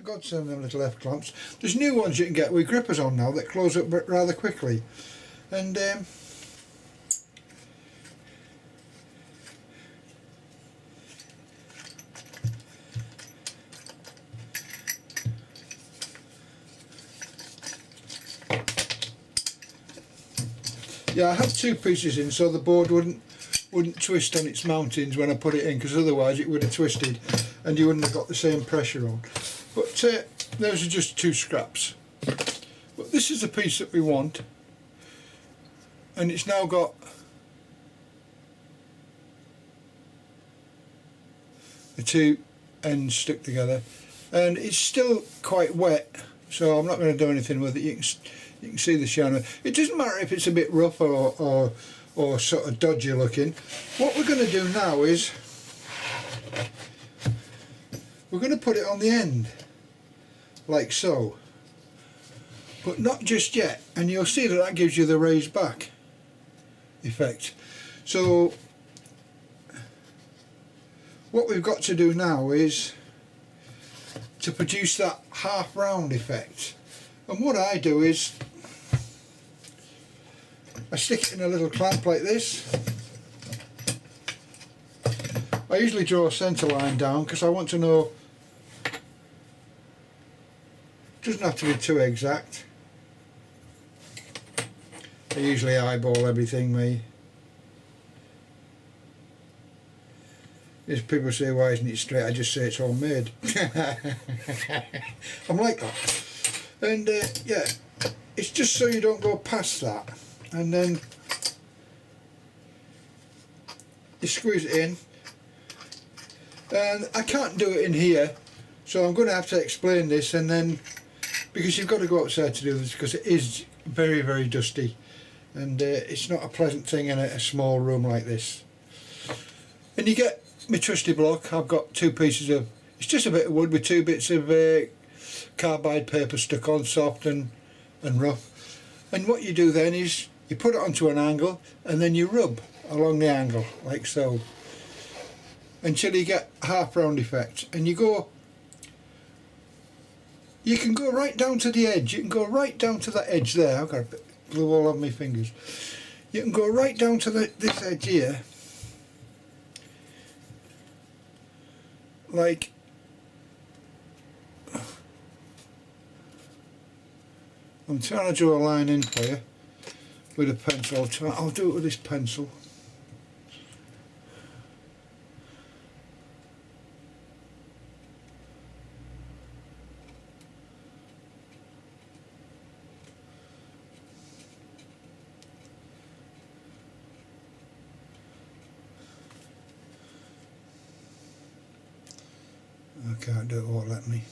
godsend, them little F-clamps. There's new ones you can get with grippers on now that close up rather quickly. And yeah, I have two pieces in so the board wouldn't twist on its mountings when I put it in, because otherwise it would have twisted and you wouldn't have got the same pressure on. But those are just two scraps. But this is the piece that we want, and it's now got the two ends stuck together, and it's still quite wet, so I'm not going to do anything with it. You can see the shine. It doesn't matter if it's a bit rough or sort of dodgy looking. What we're going to do now is we're going to put it on the end like so, but not just yet, and you'll see that that gives you the raised back effect. So what we've got to do now is to produce that half round effect, and what I do is I stick it in a little clamp like this. I usually draw a centre line down because I want to know, it doesn't have to be too exact. I usually eyeball everything, me. If people say why isn't it straight, I just say it's homemade. I'm like that. And yeah, it's just so you don't go past that. And then you squeeze it in, and I can't do it in here, so I'm going to have to explain this, and then because you've got to go outside to do this because it is very, very dusty, and it's not a pleasant thing in a small room like this. And you get my trusty block. I've got two pieces of, it's just a bit of wood with two bits of carbide paper stuck on, soft and rough. And what you do then is you put it onto an angle, and then you rub along the angle like so until you get half round effect. And you can go right down to the edge. You can go right down to that edge there. I've got a bit of glue all over my fingers. You can go right down to this edge here, like I'm trying to draw a line in for you with a pencil. I'll do it with this pencil. I can't do it, won't let me.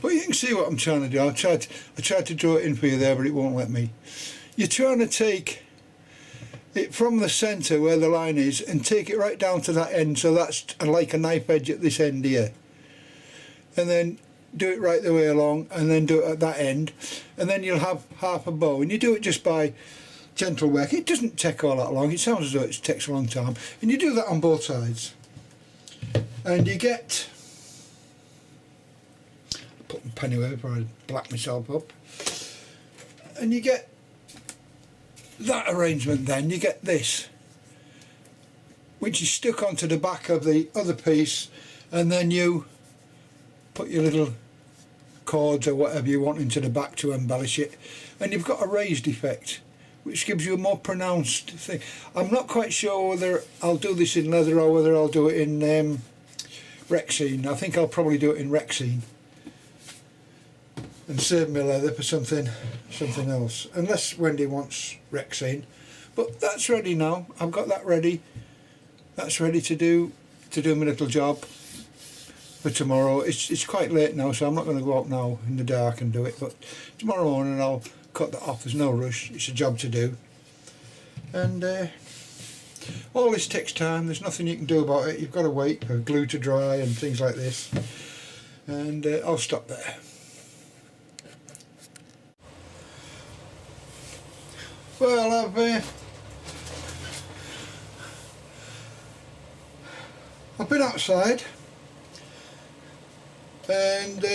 But you can see what I'm trying to do. I tried to draw it in for you there, but it won't let me. You're trying to take it from the centre where the line is and take it right down to that end, so that's like a knife edge at this end here. And then do it right the way along, and then do it at that end, and then you'll have half a bow. And you do it just by gentle work. It doesn't take all that long. It sounds as though it takes a long time. And you do that on both sides. And you get, put my pen away before I black myself up, and you get that arrangement. Then you get this, which is stuck onto the back of the other piece, and then you put your little cords or whatever you want into the back to embellish it, and you've got a raised effect, which gives you a more pronounced thing. I'm not quite sure whether I'll do this in leather or whether I'll do it in Rexine. I think I'll probably do it in Rexine and save me leather for something else, unless Wendy wants Rexine. But that's ready now. I've got that ready. That's ready to do my little job for tomorrow. It's quite late now, so I'm not going to go out now in the dark and do it, but tomorrow morning I'll cut that off. There's no rush. It's a job to do, and all this takes time. There's nothing you can do about it. You've got to wait for glue to dry and things like this, and I'll stop there. Well, been outside and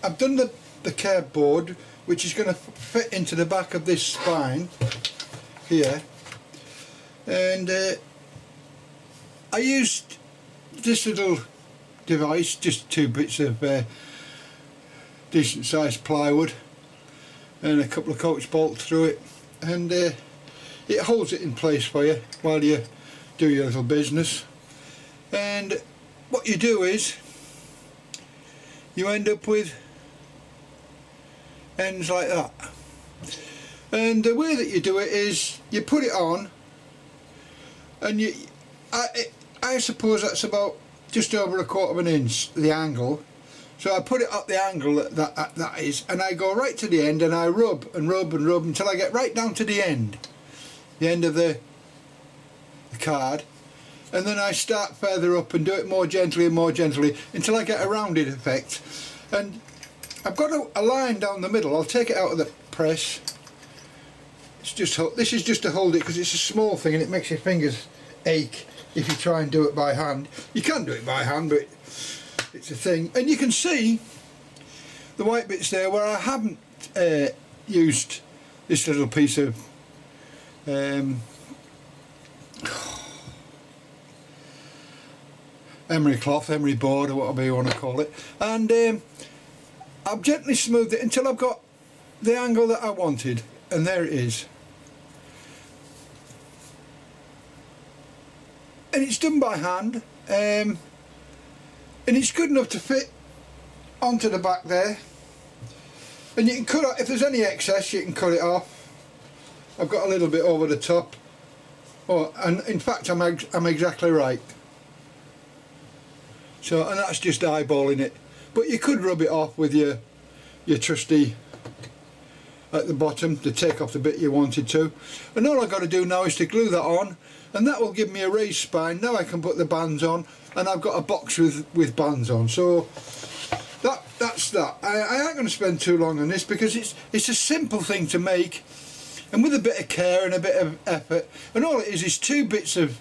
I've done the curb board, which is going to fit into the back of this spine here, and I used this little device, just 2 bits of decent sized plywood and a couple of coach bolts through it, and it holds it in place for you while you do your little business. And what you do is you end up with ends like that, and the way that you do it is you put it on, and I suppose that's about just over 1/4 of an inch, the angle. So I put it up the angle that is, and I go right to the end, and I rub and rub and rub until I get right down to the end of the card, and then I start further up and do it more gently and more gently until I get a rounded effect. And I've got a line down the middle. I'll take it out of the press. This is just to hold it, because it's a small thing and it makes your fingers ache if you try and do it by hand. You can do it by hand, but it's a thing. And you can see the white bits there where I haven't used this little piece of emery cloth, emery board, or whatever you want to call it, and I've gently smoothed it until I've got the angle that I wanted, and there it is. And it's done by hand, and it's good enough to fit onto the back there, and you can cut out, if there's any excess you can cut it off. I've got a little bit over the top, and in fact I'm exactly right. So, and that's just eyeballing it, but you could rub it off with your trusty at the bottom to take off the bit you wanted to, and all I've got to do now is to glue that on, and that will give me a raised spine. Now I can put the bands on, and I've got a box with bands on. So that's that. I ain't going to spend too long on this, because it's a simple thing to make, and with a bit of care and a bit of effort, and all it is 2 bits of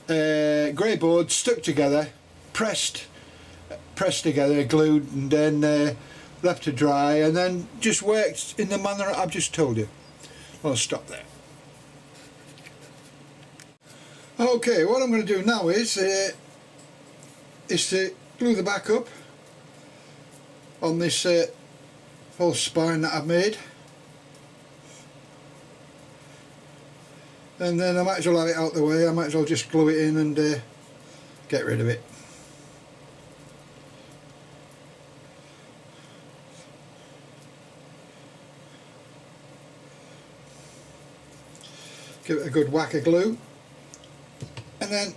grey board stuck together, pressed together, glued, and then left to dry, and then just worked in the manner I've just told you. I'll stop there. Okay, what I'm going to do now is to glue the back up on this whole spine that I've made, and then I might as well have it out the way. I might as well just glue it in and get rid of it. Give it a good whack of glue, and then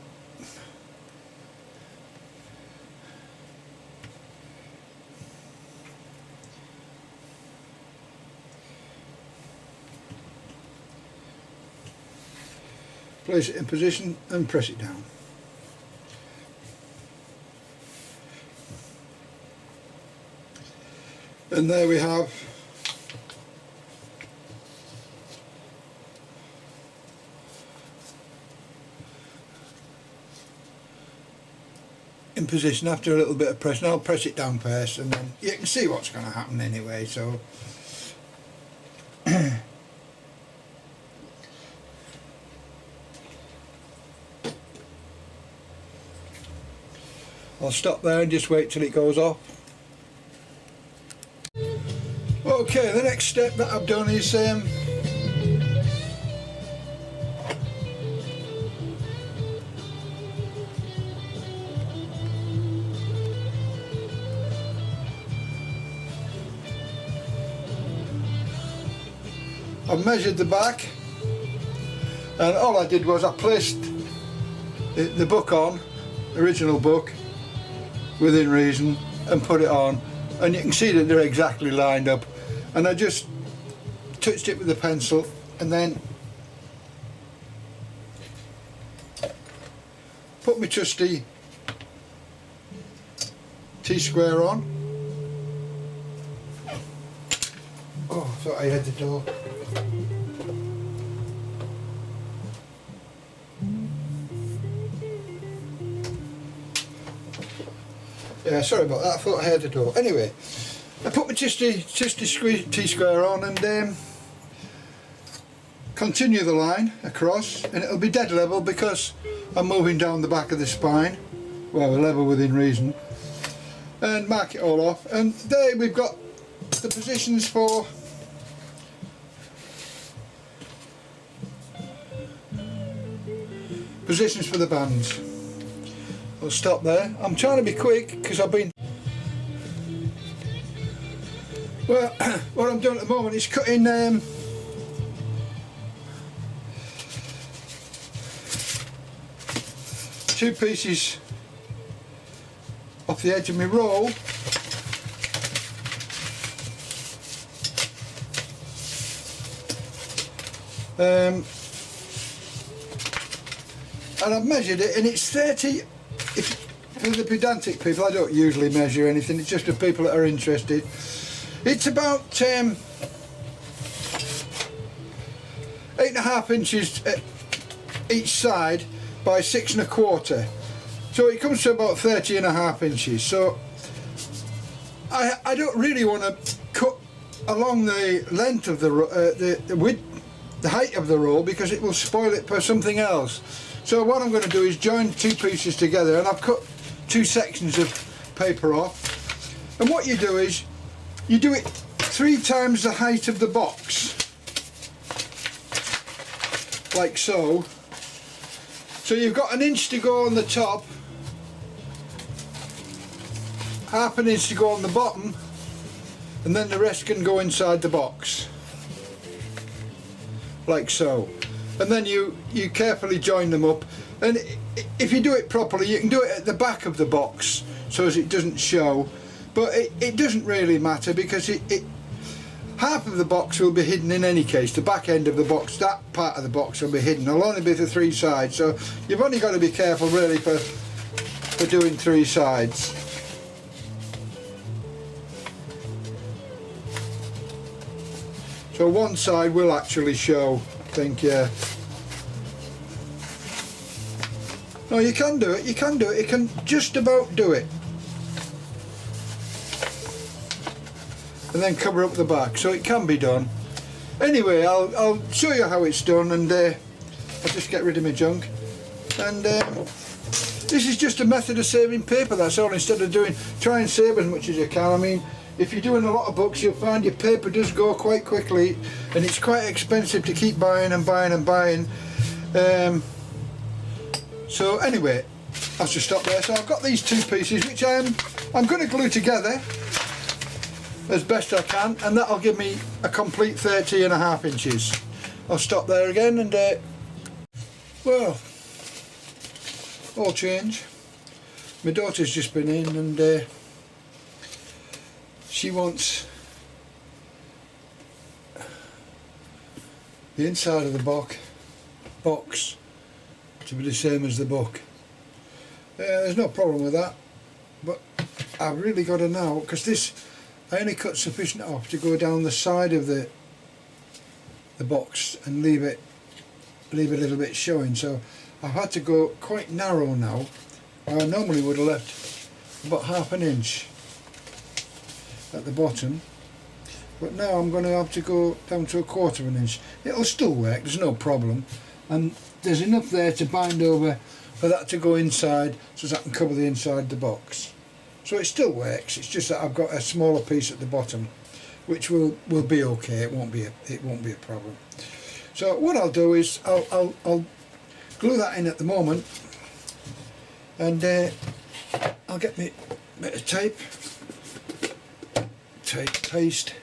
place it in position and press it down. And there we have in position after a little bit of press. Now I'll press it down first, and then you can see what's going to happen anyway. So I'll stop there and just wait till it goes off. Okay, the next step that I've done is I've measured the back, and all I did was I placed the book on, the original book, within reason, and put it on, and you can see that they're exactly lined up, and I just touched it with a pencil, and then put my trusty T-square on. Oh, I thought I had the door. Yeah, sorry about that, I thought I heard the door. Anyway, I put my T-square on and continue the line across, and it'll be dead level because I'm moving down the back of the spine, well, level within reason, and mark it all off. And there we've got the positions for the bands. I'll stop there. I'm trying to be quick because I've been... Well, what I'm doing at the moment is cutting two pieces off the edge of my roll, and I've measured it, and it's 30. For the pedantic people, I don't usually measure anything, it's just for people that are interested. It's about 8.5 inches each side by 6 1/4, so it comes to about 30.5 inches. So I don't really want to cut along the length of the width, the height of the roll, because it will spoil it for something else. So what I'm going to do is join two pieces together, and I've cut two sections of paper off. And what you do is you do it 3 times the height of the box, like so. So you've got 1 inch to go on the top, 1/2 inch to go on the bottom, and then the rest can go inside the box, like so. And then you carefully join them up, and if you do it properly you can do it at the back of the box so as it doesn't show, but it doesn't really matter because half of the box will be hidden in any case. The back end of the box, that part of the box will be hidden. It'll only be the 3 sides, so you've only got to be careful really for doing 3 sides. So one side will actually show, I think, yeah. No, you can do it, you can do it, you can just about do it. And then cover up the back, so it can be done. Anyway, I'll show you how it's done, and I'll just get rid of my junk. And this is just a method of saving paper, that's all. Instead of try and save as much as you can. I mean, if you're doing a lot of books, you'll find your paper does go quite quickly, and it's quite expensive to keep buying and buying and buying. So anyway, I'll just stop there. So I've got these two pieces which I'm going to glue together as best I can, and that'll give me a complete 30.5 inches. I'll stop there again, and well, all change. My daughter's just been in, and she wants the inside of the box to be the same as the book. There's no problem with that, but I've really got to know, because this, I only cut sufficient off to go down the side of the box and leave it a little bit showing. So I've had to go quite narrow now. I normally would have left about 1/2 inch at the bottom, but now I'm going to have to go down to 1/4 inch. It'll still work, there's no problem, and there's enough there to bind over for that to go inside, so that I can cover the inside of the box. So it still works, it's just that I've got a smaller piece at the bottom, which will be okay. It won't be a problem. So what I'll do is I'll glue that in at the moment, and I'll get me a bit of tape, paste,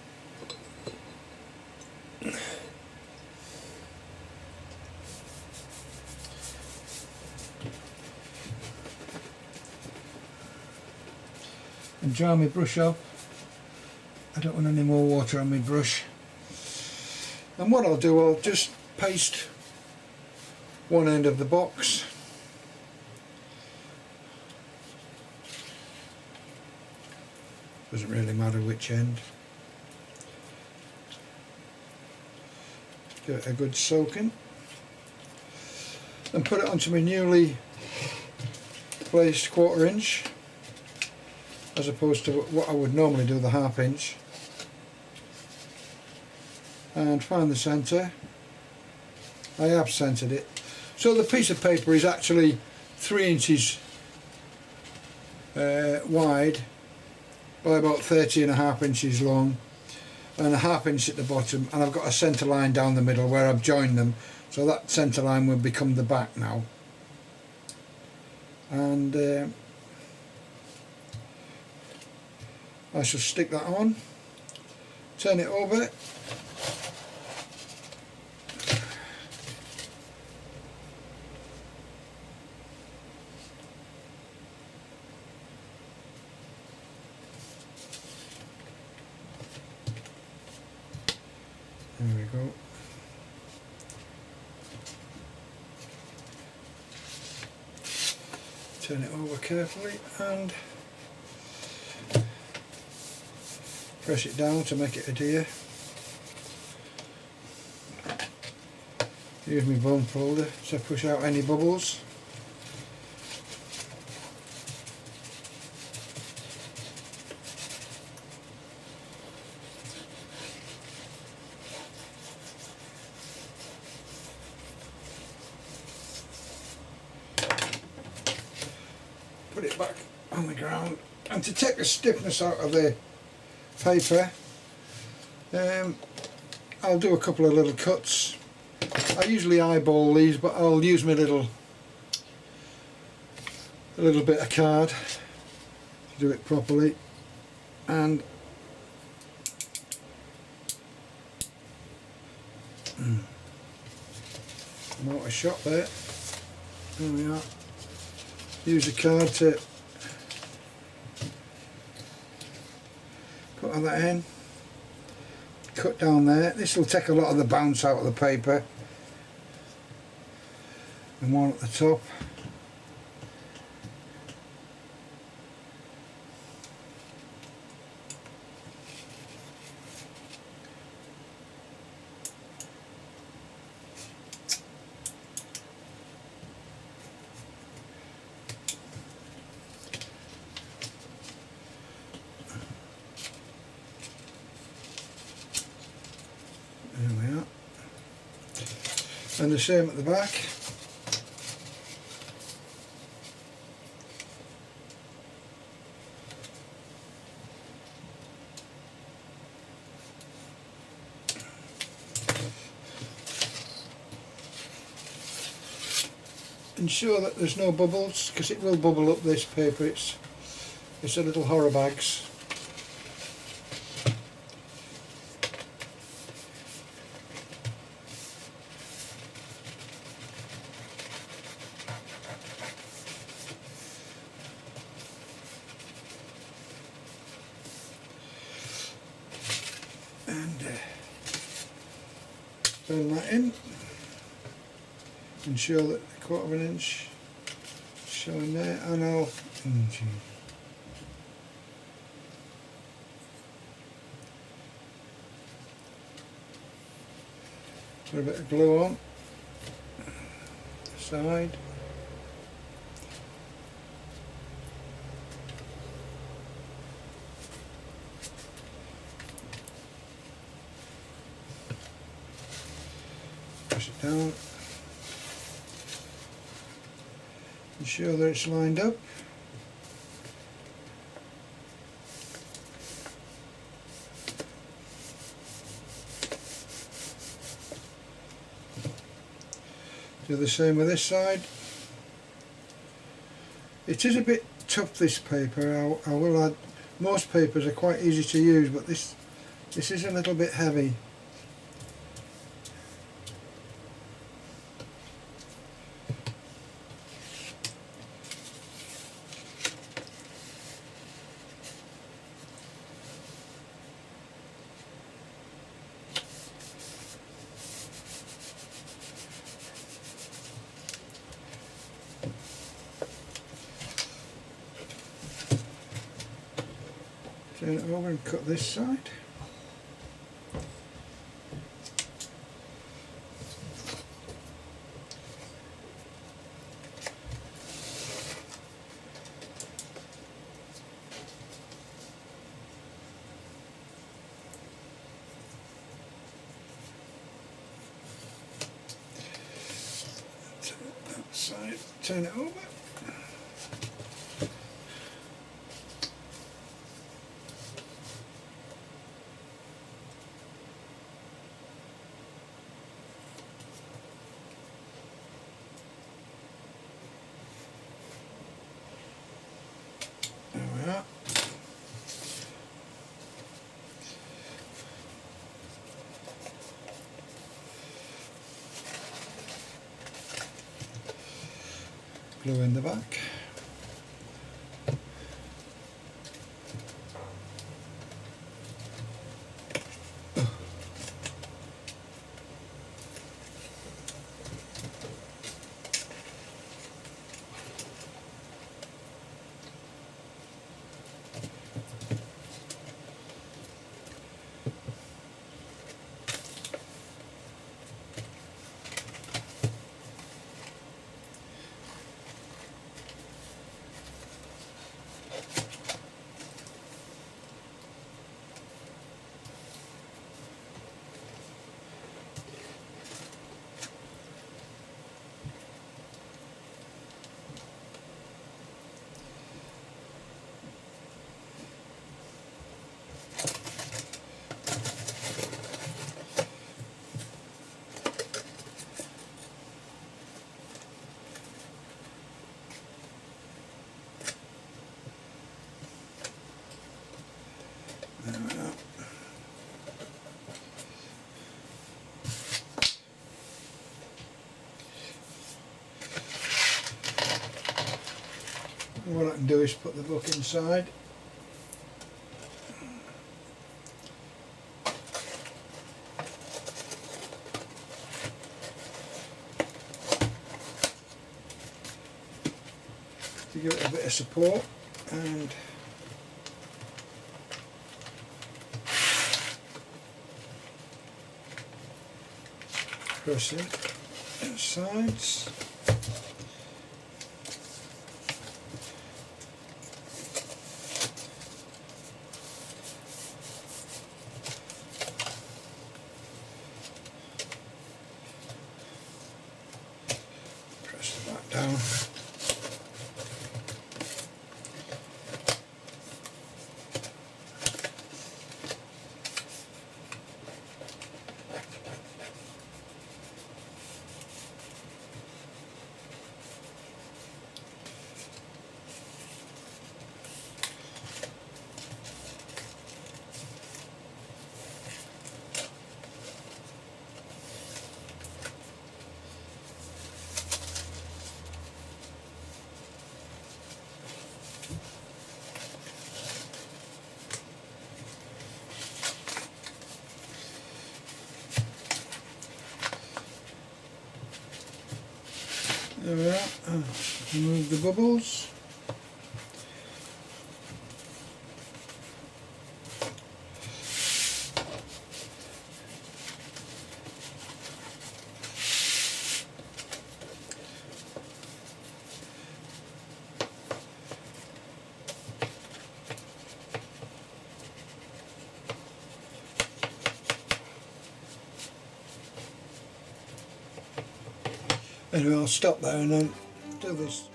and dry my brush up. I don't want any more water on my brush. And what I'll do, I'll just paste one end of the box, doesn't really matter which end. Give it a good soaking and put it onto my newly placed 1/4 inch. as opposed to what I would normally do, the 1/2 inch. And find the centre. I have centred it. So the piece of paper is actually 3 inches wide by about 30.5 inches long, and a 1/2 inch at the bottom, and I've got a centre line down the middle where I've joined them, so that centre line will become the back now. And I shall stick that on, turn it over, there we go. Turn it over carefully and press it down to make it adhere. Use my bone folder to push out any bubbles. Put it back on the ground, and to take the stiffness out of the paper, I'll do a couple of little cuts. I usually eyeball these, but I'll use my little bit of card to do it properly. And I'm out of shot there. There we are. Use a card to put on that end, cut down there. This will take a lot of the bounce out of the paper, and one at the top. There we are. And the same at the back. Ensure that there's no bubbles, because it will bubble up this paper. It's a little horror bags. And turn that in. Ensure that a 1/4 inch is showing there, and I'll put a bit of glue on the side. Push it down. Ensure that it's lined up. Do the same with this side. It is a bit tough, this paper. I will add, most papers are quite easy to use, but this is a little bit heavy. Turn it over and cut this side. turn it over. There we are. Glue in the back. There we are. And what I can do is put the book inside. To give it a bit of support, and press it sides. Press the back down. There we are. Remove the bubbles. Anyway, I'll stop there and then do this.